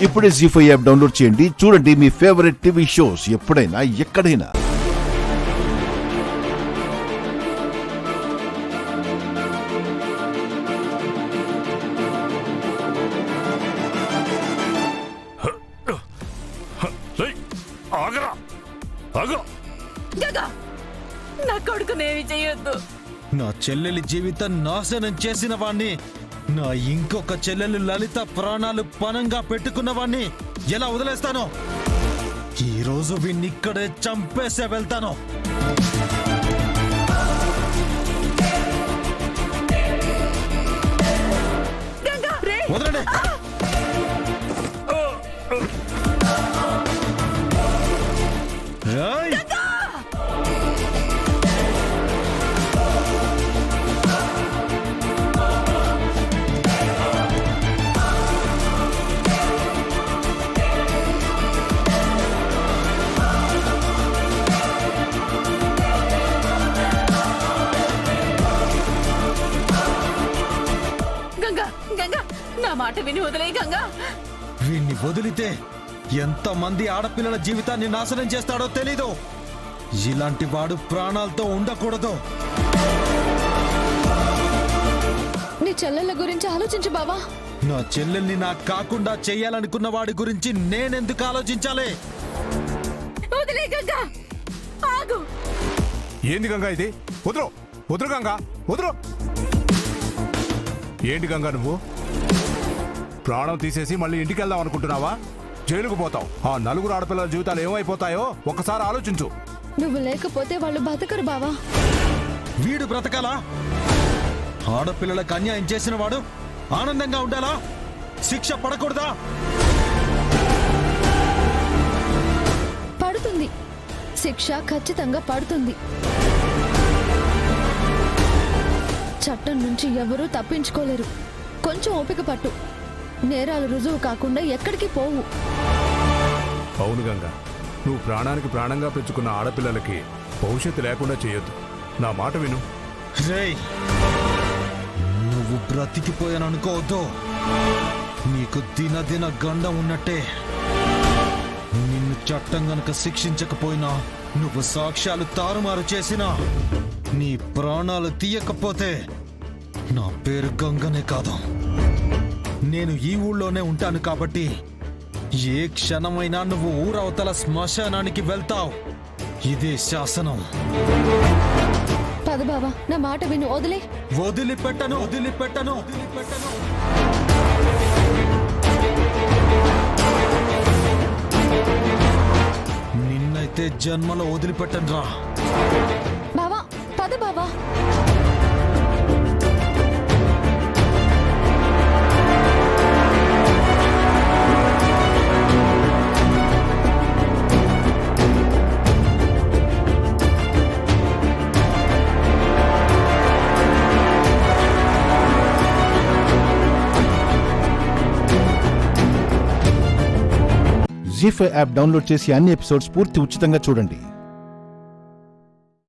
ఇప్పుడే జీ5 app download చేయండి. చూడండి మీ ఫేవరెట్ టీవీ షోస్ ఎప్పుడైనా ఎక్కడైనా. నా కొడుకునేమి చెయ్యొద్దు. నా చెల్లెలి జీవితం నాశనం చేసిన వాణ్ణి, నా ఇంకొక చెల్లెలు లలిత ప్రాణాలు పణంగా పెట్టుకున్న వాణ్ణి ఎలా వదిలేస్తాను? ఈ రోజు వీణ్ణిక్కడే చంపేసే వెళ్తాను. వదలండి. నా మాట విని వదిలే గంగా. వీణ్ణి వదిలితే ఎంతమంది ఆడపిల్లల జీవితాన్ని నాశనం చేస్తాడో తెలీదు. ఇలాంటి వాడు ప్రాణాలతో ఉండకూడదు. నీ చెల్లెళ్ళ గురించి ఆలోచించు బావా. నా చెల్లెల్ని నాకు కాకుండా చెయ్యాలనుకున్న వాడి గురించి నేనెందుకు ఆలోచించాలి? వదిలే గంగా, ఆగు. ఏంది గంగా ఇది? వదురు వదురు గంగా, వదురు. ఏంటి గంగా నువ్వు ప్రాణం తీసేసి మళ్ళీ ఇంటికి వెళ్దాం అనుకుంటున్నావా? జైలుకు పోతావు. ఆ నలుగురు ఆడపిల్లల జీవితాలు ఏమైపోతాయో ఒక్కసారి ఆలోచించు. నువ్వు లేకపోతే వాళ్ళు బతకరు బావా. వీడు బ్రతకాలా? ఆడపిల్లలకు అన్యాయం చేసిన వాడు ఆనందంగా ఉండాలా? శిక్ష పడకూడదా? పడుతుంది, శిక్ష ఖచ్చితంగా పడుతుంది. చట్టం నుంచి ఎవరూ తప్పించుకోలేరు. కొంచెం ఓపిక పట్టు. నేరాలు రుజువు కాకుండా ఎక్కడికి పోవు. అవును గంగా, నువ్వు ప్రాణానికి ప్రాణంగా పెంచుకున్న ఆడపిల్లలకి భవిష్యత్తు లేకుండా చేయొద్దు. నా మాట విను. రేయ్, నువ్వు బ్రతికిపోయాననుకోవద్దు. నీకు దినదిన గండం ఉన్నట్టే. నిన్ను చట్టం గనక శిక్షించకపోయినా, నువ్వు సాక్ష్యాలు తారుమారు చేసినా, నీ ప్రాణాలు తీయకపోతే నా పేరు గంగనే కాదు. నేను ఈ ఊళ్ళోనే ఉంటాను కాబట్టి ఏ క్షణమైనా నువ్వు ఊరవతల శ్మశానానికి వెళ్తావు. ఇదే శాసనం. పద బావా, నా మాట విను. వదిలే. వదిలిపెట్టను, వదిలిపెట్టను, వదిలిపెట్టను. నిన్నైతే జన్మలో వదిలిపెట్టను రా. బావా, పద బావా. జీ5 యాప్ డౌన్లోడ్ చేసి అన్ని ఎపిసోడ్స్ పూర్తి ఉచితంగా చూడండి.